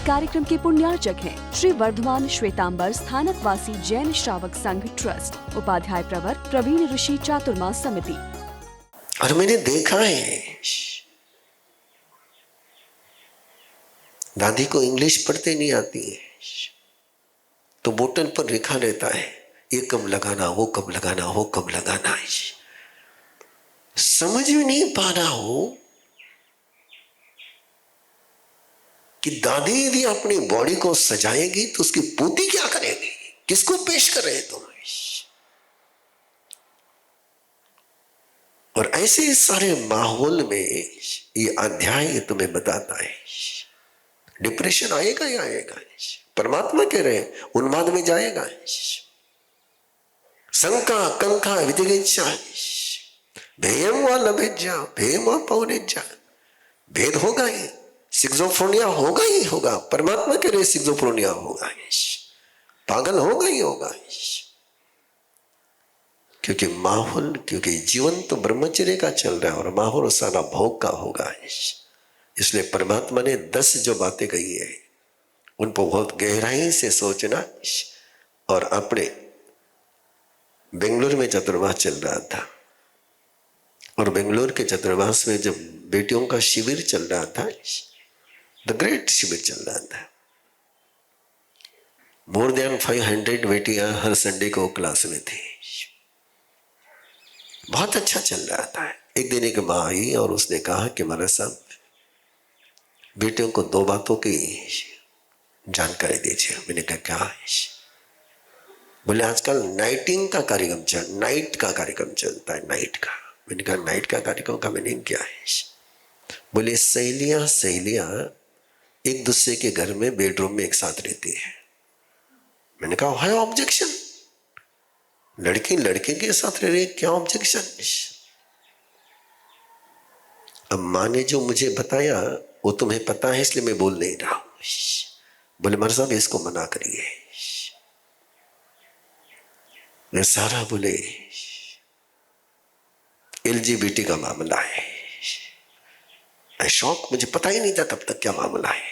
कार्यक्रम के पुण्यार्चक हैं श्री वर्धमान श्वेतांबर स्थानकवासी जैन श्रावक संघ ट्रस्ट, उपाध्याय प्रवर प्रवीण ऋषि चातुर्मास समिति। और मैंने देखा है, दादी को इंग्लिश पढ़ते नहीं आती है, तो बोतल पर लिखा रहता है ये कब लगाना, वो कब लगाना, वो कब लगाना है। समझ में नहीं पा रहा हो कि दादी यदि अपनी बॉडी को सजाएगी तो उसकी पूती क्या करेगी, किसको पेश कर रहे तुम। और ऐसे सारे माहौल में ये अध्याय तुम्हें बताता है डिप्रेशन आएगा ही आएगा। परमात्मा कह रहे हैं उन्माद में जाएगा। शंका कंका विजिगिच्छा भेयम व लभेज्जा भेयम व पौनेज्जा, भेद होगा ही, सिक्सोफ्रेनिया होगा ही होगा। परमात्मा कह रहे सिक्सोफ्रेनिया होगा, पागल होगा ही होगा। क्योंकि माहौल, क्योंकि जीवन तो ब्रह्मचर्य का चल रहा है और माहौल सारा भोग का होगा। इसलिए परमात्मा ने 10 जो बातें कही है उन पर बहुत गहराई से सोचना। और अपने बेंगलुरु में चतुर्मास चल रहा था और बेंगलुरु के चतुर्मास में जब बेटियों का शिविर चल रहा था, द ग्रेट शिविर चल रहा था, मोर देन 500 बेटियां हर संडे को क्लास में थी। बहुत अच्छा चल रहा था। एक दिन एक माँ आई और उसने कहा कि महाराज साहब बेटियों को 2 बातों की जानकारी दीजिए। मैंने कहा क्या है? बोले आजकल नाइट का कार्यक्रम चलता है, नाइट का। मैंने कहा नाइट का कार्यक्रम का मीनिंग क्या है? बोले सहेलियां एक दूसरे के घर में बेडरूम में एक साथ रहती है। मैंने कहा है ऑब्जेक्शन, लड़की लड़के के साथ रह रही, क्या ऑब्जेक्शन? अब माँ ने जो मुझे बताया वो तुम्हें पता है इसलिए मैं बोल नहीं रहा हूं। बोले मर साहब इसको मना करिए। मैं सारा बोले LGBT का मामला है। शौक, मुझे पता ही नहीं था तब तक क्या मामला है।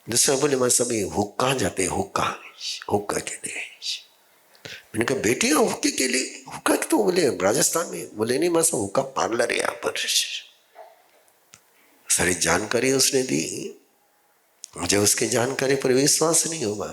दूसरा बोले मर साहब ये हुक्का जाते, हुक्का के लिए। मैंने कहा बेटियां हुक्के के लिए, हुक्का तो बोले राजस्थान में। बोले नहीं मर साहब हुक्का पार्लर है यहाँ पर। सारी जानकारी उसने दी, मुझे उसकी जानकारी पर विश्वास नहीं हुआ।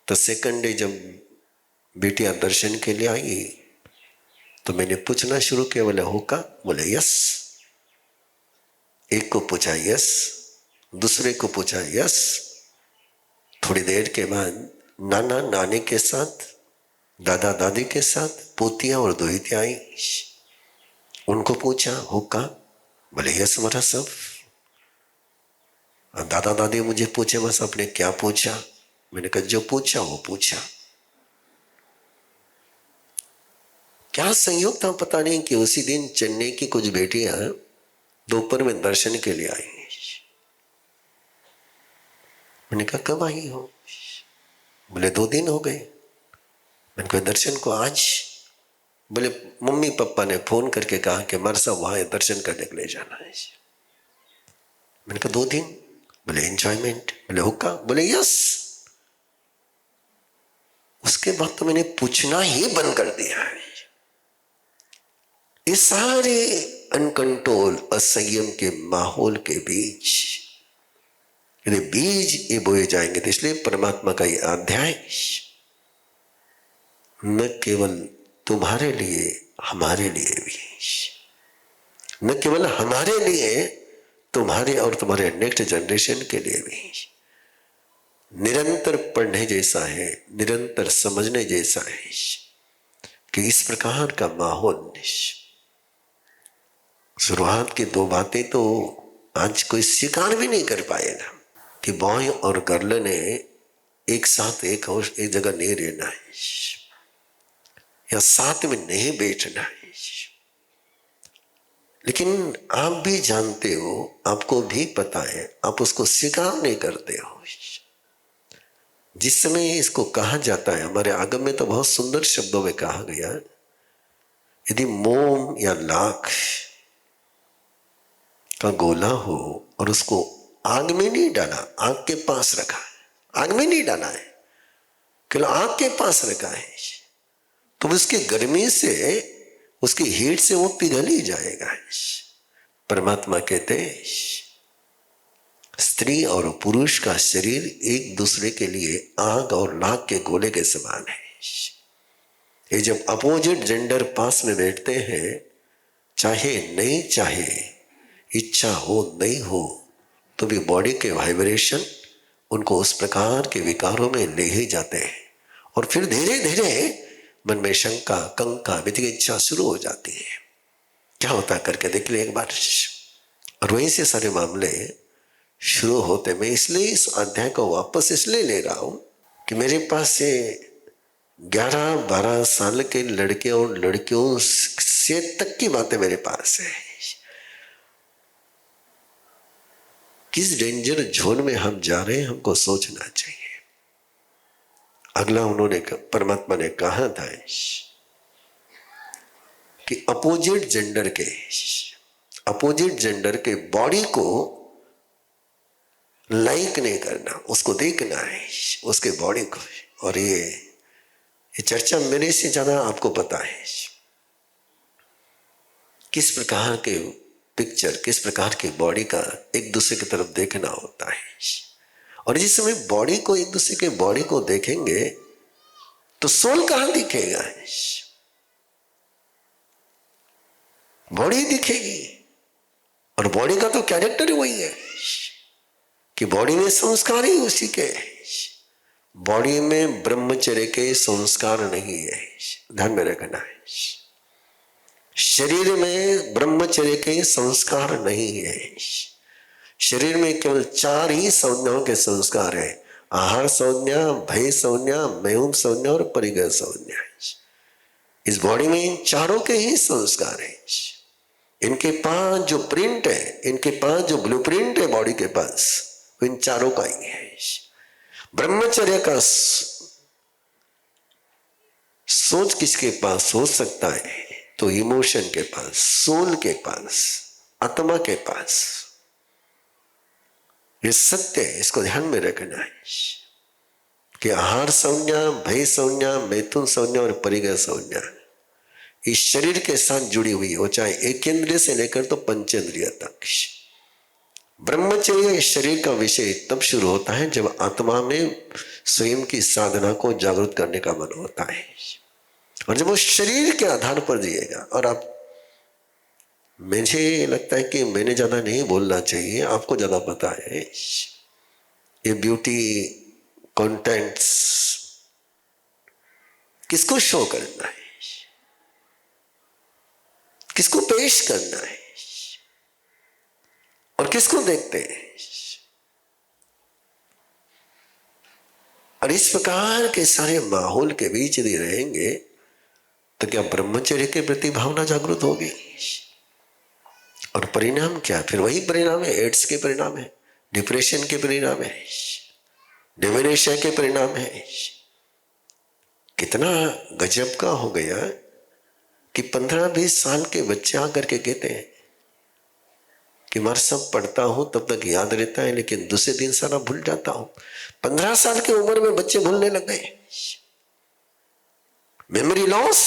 तो सेकंड डे जब बेटियां दर्शन के लिए आई तो मैंने पूछना शुरू किया। बोले हुक्का? बोले यस। एक को पूछा यस, दूसरे को पूछा यस। थोड़ी देर के बाद नाना नानी के साथ, दादा दादी के साथ पोतियां और दोहितियां आई। उनको पूछा हुक्का? बोले यस महाराज साहब। दादा दादी मुझे पूछे बस आपने क्या पूछा? मैंने कहा जो पूछा वो पूछा। क्या संयोग था पता नहीं कि उसी दिन चेन्नई की कुछ बेटियां दोपहर में दर्शन के लिए आई। मैंने कहा कब आई हो? बोले 2 दिन हो गए। मैंने कहा दर्शन को आज? बोले मम्मी पापा ने फोन करके कहा कि मर साहब वहां दर्शन करने के लिए जाना है। मैंने कहा 2 दिन? बोले एंजॉयमेंट। बोले हुक्का? बोले यस। उसके बाद तो मैंने पूछना ही बंद कर दिया है। ये सारे अनकंट्रोल असंयम के माहौल के बीच यदि बीज ये बोए जाएंगे तो इसलिए परमात्मा का ये अध्याय न केवल तुम्हारे लिए, हमारे लिए भी, न केवल हमारे लिए, तुम्हारे और तुम्हारे नेक्स्ट जनरेशन के लिए भी निरंतर पढ़ने जैसा है, निरंतर समझने जैसा है कि इस प्रकार का माहौल। शुरुआत की 2 बातें तो आज कोई स्वीकार भी नहीं कर पाएगा कि बॉय और गर्ल ने एक साथ एक जगह नहीं रहना है या साथ में नहीं बैठना है। लेकिन आप भी जानते हो, आपको भी पता है, आप उसको स्वीकार नहीं करते हो। जिस समय इसको कहा जाता है, हमारे आगम में तो बहुत सुंदर शब्दों में कहा गया, यदि मोम या लाख का गोला हो और उसको आग में नहीं डाला, आग के पास रखा है। आग में नहीं डाला है, केवल आग के पास रखा है। तो उसकी गर्मी से, उसकी हीट से वो पिघल ही जाएगा। परमात्मा कहते हैं स्त्री और पुरुष का शरीर एक दूसरे के लिए आग और लाख के गोले के समान है। ये जब अपोजिट जेंडर पास में बैठते हैं, चाहे नहीं चाहे, इच्छा हो नहीं हो, तो भी बॉडी के वाइब्रेशन उनको उस प्रकार के विकारों में ले ही जाते हैं। और फिर धीरे धीरे मन में शंका, कंका, विचिकित्सा शुरू हो जाती है। क्या होता करके देख ले एक बार। और वहीं से सारे मामले शुरू होते। मैं इसलिए इस अध्याय को वापस इसलिए ले रहा हूं कि मेरे पास से 11-12 साल के लड़के और लड़कियों से तक की बातें मेरे पास है। किस डेंजर जोन में हम जा रहे हैं, हमको सोचना चाहिए। अगला उन्होंने परमात्मा ने कहा था कि अपोजिट जेंडर के बॉडी को लाइक नहीं करना, उसको देखना है, उसके बॉडी को। और ये चर्चा मेरे से ज्यादा आपको पता है किस प्रकार के पिक्चर, किस प्रकार की बॉडी का एक दूसरे की तरफ देखना होता है। और जिस समय बॉडी को, एक दूसरे के बॉडी को देखेंगे तो सोल कहां दिखेगा? बॉडी दिखेगी। और बॉडी का तो कैरेक्टर ही वही है कि बॉडी में संस्कार ही उसी के। बॉडी में ब्रह्मचर्य के संस्कार नहीं है, ध्यान में रखना है। शरीर में ब्रह्मचर्य के संस्कार नहीं है। शरीर में केवल 4 ही संज्ञाओं के संस्कार है। आहार संज्ञा, भय संज्ञा, मैहूम संज्ञा और परिग्रह संज्ञा। इस बॉडी में इन चारों के ही संस्कार है। इनके पास जो प्रिंट है, इनके पास जो ब्लूप्रिंट है बॉडी के पास, इन चारों का ही है। ब्रह्मचर्य का सोच किसके पास हो सकता है? तो इमोशन के पास, सोल के पास, आत्मा के पास। ये सत्य है, इसको ध्यान में रखना है कि आहार संज्ञा, भय संज्ञा, मैथुन संज्ञा और परिग्रह संज्ञा इस शरीर के साथ जुड़ी हुई हो, चाहे एक इंद्रिय से लेकर तो पंचेंद्रिय तक। ब्रह्मचर्य इस शरीर का विषय तब शुरू होता है जब आत्मा में स्वयं की साधना को जागृत करने का मन होता है, और जब वो शरीर के आधार पर जिएगा। और आप, मुझे लगता है कि मैंने ज्यादा नहीं बोलना चाहिए, आपको ज्यादा पता है। ये ब्यूटी कंटेंट्स किसको शो करना है, किसको पेश करना है और किसको देखते हैं। और इस प्रकार के सारे माहौल के बीच यदि रहेंगे तो क्या ब्रह्मचर्य के प्रति भावना जागृत होगी? और परिणाम क्या? फिर वही परिणाम है, एड्स के परिणाम है, डिप्रेशन के परिणाम है, डिमेंशिया के परिणाम है। कितना गजब का हो गया कि 15-20 साल के बच्चे आकर के कहते हैं कि मैं सब पढ़ता हूं तब तक याद रहता है, लेकिन दूसरे दिन सारा भूल जाता हूं। 15 साल की उम्र में बच्चे भूलने लग गए। Memory loss.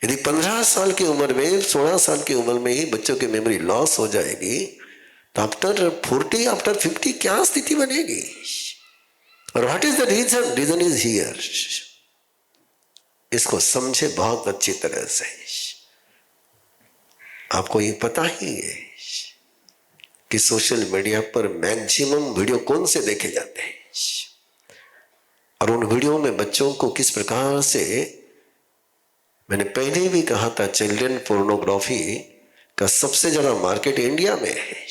यदि 15 साल की उम्र में, 16 साल की उम्र में ही बच्चों की मेमोरी लॉस हो जाएगी तो आफ्टर 40, आफ्टर 50 क्या स्थिति बनेगी? और what is the reason? Reason is here. इसको समझे बहुत अच्छी तरह से। आपको ये पता ही है कि सोशल मीडिया पर मैक्सिमम वीडियो कौन से देखे जाते हैं, और उन वीडियो में बच्चों को किस प्रकार से, मैंने पहले भी कहा था, चिल्ड्रन पोर्नोग्राफी का सबसे ज्यादा मार्केट इंडिया में है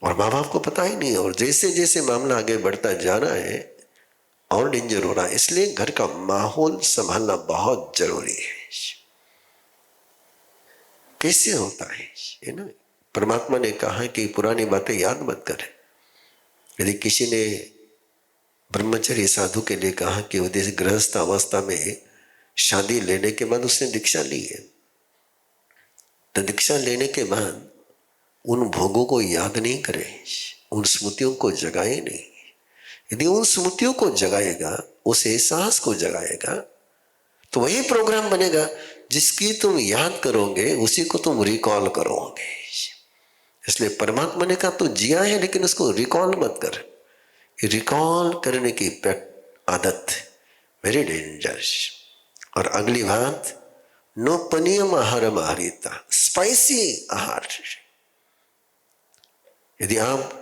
और माँ बाप को पता ही नहीं। और जैसे जैसे मामला आगे बढ़ता जा रहा है और डेंजर हो रहा है। इसलिए घर का माहौल संभालना बहुत जरूरी है। कैसे होता है ना? परमात्मा ने कहा कि पुरानी बातें याद मत कर। यदि किसी ने ब्रह्मचर्य साधु के लिए कहा कि वो गृहस्थ अवस्था में शादी लेने के बाद उसने दीक्षा ली है, तो दीक्षा लेने के बाद उन भोगों को याद नहीं करे, उन स्मृतियों को जगाए नहीं। यदि उन स्मृतियों को जगाएगा, उस एहसास को जगाएगा, तो वही प्रोग्राम बनेगा जिसकी तुम याद करोगे, उसी को तुम रिकॉल करोगे। इसलिए परमात्मा ने कहा तो जिया है, लेकिन उसको रिकॉल मत कर। रिकॉल करने की आदत वेरी डेंजरस। और अगली बात, नो पनीयम आहारम आहारिता, स्पाइसी आहार। यदि आप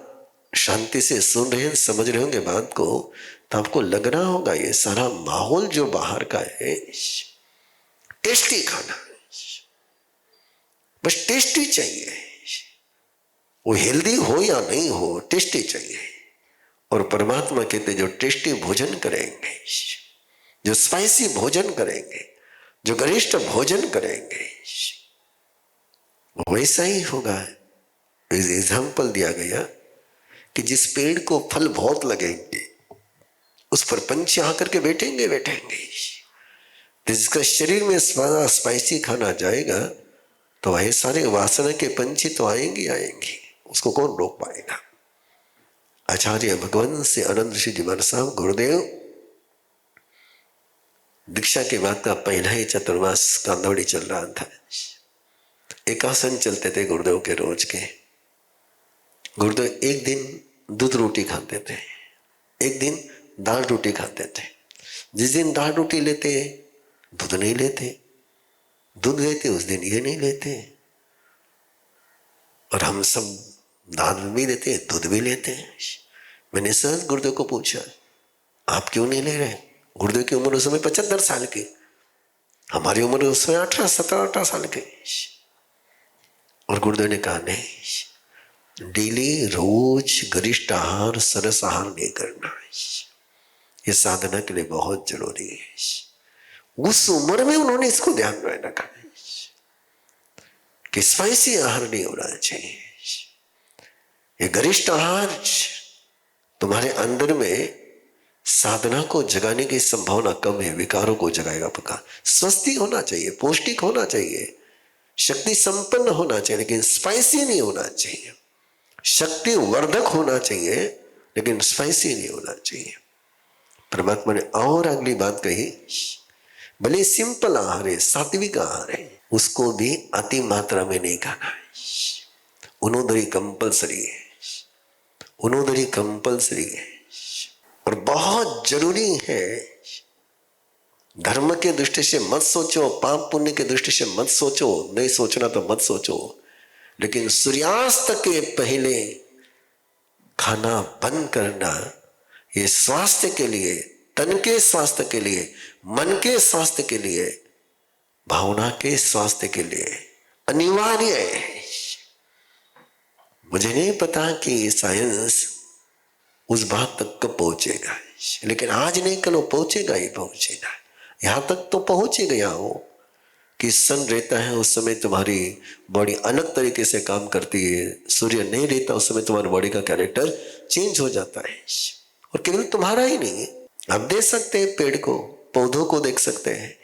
शांति से सुन रहे हैं, समझ रहे होंगे बात को, तो आपको लग रहा होगा ये सारा माहौल जो बाहर का है, टेस्टी खाना, बस टेस्टी चाहिए। वो हेल्दी हो या नहीं हो, टेस्टी चाहिए। और परमात्मा कहते जो टेस्टी भोजन करेंगे, जो स्पाइसी भोजन करेंगे, जो गरिष्ठ भोजन करेंगे, वैसा ही होगा। एग्जाम्पल दिया गया कि जिस पेड़ को फल बहुत लगेंगे, उस पर पंछी आकर के बैठेंगे। जिसका शरीर में स्पाइसी खाना जाएगा, तो वह सारे वासना के पंछी तो आएंगे, उसको कौन रोक पाएगा। आचार्य भगवान से आनंद ऋषि जी महाराज साहब, गुरुदेव दीक्षा के बाद का पहला ही चतुर्मास कांदवड़ी चल रहा था। एकासन चलते थे गुरुदेव के रोज के। गुरुदेव एक दिन दूध रोटी खाते थे, एक दिन दाल रोटी खाते थे। जिस दिन दाल रोटी लेते दूध नहीं लेते, दूध लेते उस दिन ये नहीं लेते। और हम सब दाल भी लेते, दूध भी लेते। मैंने सहज गुरुदेव को पूछा, आप क्यों नहीं ले रहे? गुरुदेव की उम्र उस समय 75 साल की, हमारी उम्र उस समय 17-18 साल की। और गुरुदेव ने कहा नहीं, डेली रोज गरिष्ठ आहार, सरस आहार नहीं करना है, ये साधना के लिए बहुत जरूरी है। उस उम्र में उन्होंने इसको ध्यान में रखा कि स्पाइसी आहार नहीं होना चाहिए। ये गरिष्ठ आहार तुम्हारे अंदर में साधना को जगाने की संभावना कम है, विकारों को जगाएगा पक्का। स्वस्थी होना चाहिए, पौष्टिक होना चाहिए, शक्ति संपन्न होना चाहिए, लेकिन स्पाइसी नहीं होना चाहिए। शक्ति वर्धक होना चाहिए, लेकिन स्पाइसी नहीं होना चाहिए। परमात्मा ने और अगली बात कही, भले सिंपल आहार है, सात्विक आहार है, उसको भी अति मात्रा में नहीं खाना है। उनोदरी कंपल्सरी है, उनोदरी कंपल्सरी है। और बहुत जरूरी है, धर्म के दृष्टि से मत सोचो, पाप पुण्य के दृष्टि से मत सोचो, नहीं सोचना तो मत सोचो, लेकिन सूर्यास्त के पहले खाना बंद करना, ये स्वास्थ्य के लिए, तन के स्वास्थ्य के लिए, मन के स्वास्थ्य के लिए, भावना के स्वास्थ्य के लिए अनिवार्य है। मुझे नहीं पता कि साइंस उस बात तक कब पहुंचेगा, लेकिन आज नहीं कल पहुंचेगा ही पहुंचेगा। यहां तक तो पहुंच ही गया हो कि सन रहता है उस समय तुम्हारी बॉडी अलग तरीके से काम करती है, सूर्य नहीं रहता उस समय तुम्हारी बॉडी का कैरेक्टर चेंज हो जाता है। और केवल तुम्हारा ही नहीं, आप देख सकते हैं पेड़ को, पौधों को देख सकते हैं।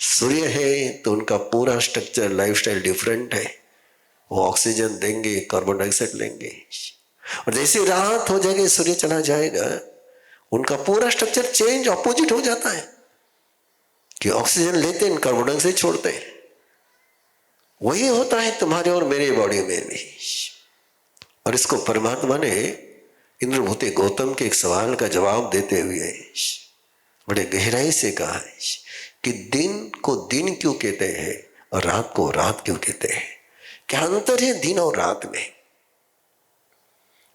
सूर्य है तो उनका पूरा स्ट्रक्चर, लाइफस्टाइल डिफरेंट है। वो ऑक्सीजन देंगे, कार्बन डाइऑक्साइड लेंगे। और जैसे रात हो जाएगी, सूर्य चला जाएगा, उनका पूरा स्ट्रक्चर चेंज, ऑपोजिट हो जाता है कि ऑक्सीजन लेते हैं, कार्बन डाइऑक्साइड छोड़ते हैं। वही होता है तुम्हारे और मेरे बॉडी में भी। और इसको परमात्मा ने इंद्रभूति गौतम के एक सवाल का जवाब देते हुए बड़े गहराई से कहा है कि दिन को दिन क्यों कहते हैं और रात को रात क्यों कहते हैं? क्या अंतर है दिन और रात में?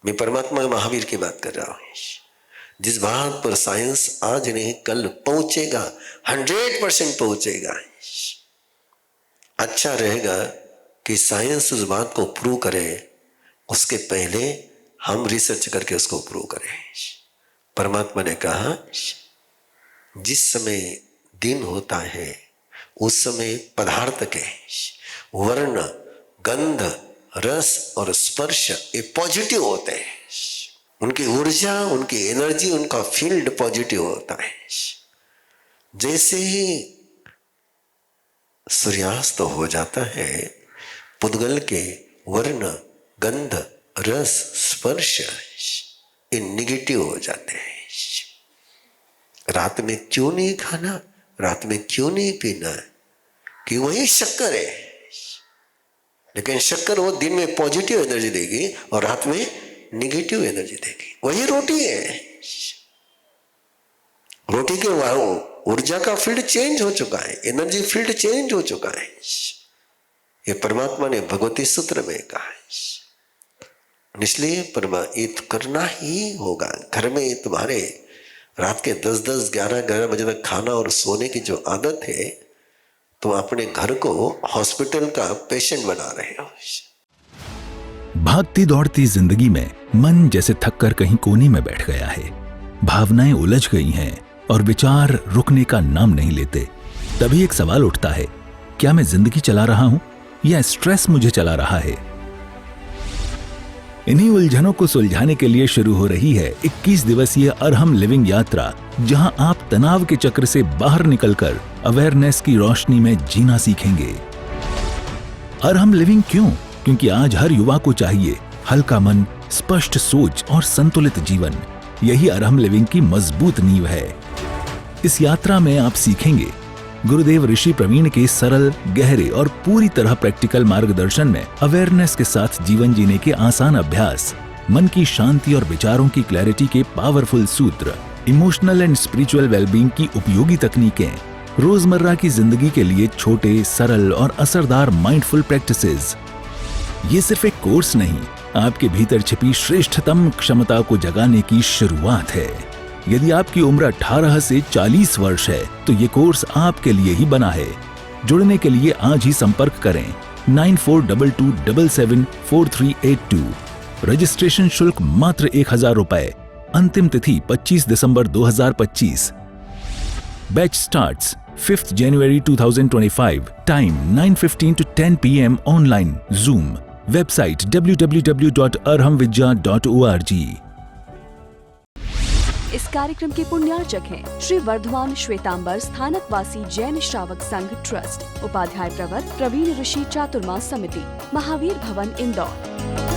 मैं परमात्मा महावीर की बात कर रहा हूं। जिस बात पर साइंस आज नहीं कल पहुंचेगा, 100% पहुंचेगा। अच्छा रहेगा कि साइंस उस बात को प्रूव करे, उसके पहले हम रिसर्च करके उसको प्रूव करें। परमात्मा ने कहा जिस समय दिन होता है उस समय पदार्थ के वर्ण, गंध, रस और स्पर्श ये पॉजिटिव होते हैं। उनकी ऊर्जा, उनकी एनर्जी, उनका फील्ड पॉजिटिव होता है। जैसे ही सूर्यास्त हो जाता है, पुद्गल के वर्ण, गंध, रस, स्पर्श ये निगेटिव हो जाते हैं। रात में क्यों नहीं खाना, रात में क्यों नहीं पीना, कि वही शक्कर है। लेकिन शक्कर वो दिन में पॉजिटिव एनर्जी देगी और रात में निगेटिव एनर्जी देगी। वही रोटी है, रोटी के ऊर्जा का फील्ड चेंज हो चुका है, एनर्जी फील्ड चेंज हो चुका है। ये परमात्मा ने भगवती सूत्र में कहा है। इसलिए ये तो करना ही होगा। घर में तुम्हारे रात के 10-10, 11-11 बजे तक खाना और सोने की जो आदत है, तुम अपने घर को हॉस्पिटल का पेशेंट बना रहे हो। भागती दौड़ती जिंदगी में मन जैसे थककर कहीं कोने में बैठ गया है। भावनाएं उलझ गई हैं और विचार रुकने का नाम नहीं लेते। तभी एक सवाल उठता है, क्या मैं जिंदगी चला रहा हूं या स्ट्रेस मुझे चला रहा है? इन्हीं उलझनों को सुलझाने के लिए शुरू हो रही है 21 दिवसीय अरहम लिविंग यात्रा, जहां आप तनाव के चक्र से बाहर निकलकर अवेयरनेस की रोशनी में जीना सीखेंगे। अरहम लिविंग क्यों? क्योंकि आज हर युवा को चाहिए हल्का मन, स्पष्ट सोच और संतुलित जीवन। यही अरहम लिविंग की मजबूत नींव है। इस यात्रा में आप सीखेंगे गुरुदेव ऋषि प्रवीण के सरल, गहरे और पूरी तरह प्रैक्टिकल मार्गदर्शन में अवेयरनेस के साथ जीवन जीने के आसान अभ्यास, मन की शांति और विचारों की क्लैरिटी के पावरफुल सूत्र, इमोशनल एंड स्पिरिचुअल वेलबींग की उपयोगी तकनीकें, रोजमर्रा की जिंदगी के लिए छोटे, सरल और असरदार माइंडफुल प्रैक्टिसेस। ये सिर्फ एक कोर्स नहीं, आपके भीतर छिपी श्रेष्ठतम क्षमता को जगाने की शुरुआत है। यदि आपकी उम्र 18 से 40 वर्ष है तो ये कोर्स आपके लिए ही बना है। जुड़ने के लिए आज ही संपर्क करें 9422774382। रजिस्ट्रेशन शुल्क मात्र 1000 रुपए। अंतिम तिथि 25 दिसंबर 2025। Batch starts 5th January 2025। Time 9:15 to 10 PM online Zoom। Website www.arhamvidya.org। इस कार्यक्रम के पुण्यार्चक हैं श्री वर्धमान श्वेतांबर स्थानकवासी जैन श्रावक संघ ट्रस्ट, उपाध्याय प्रवर प्रवीण ऋषि चातुर्मास समिति, महावीर भवन, इंदौर।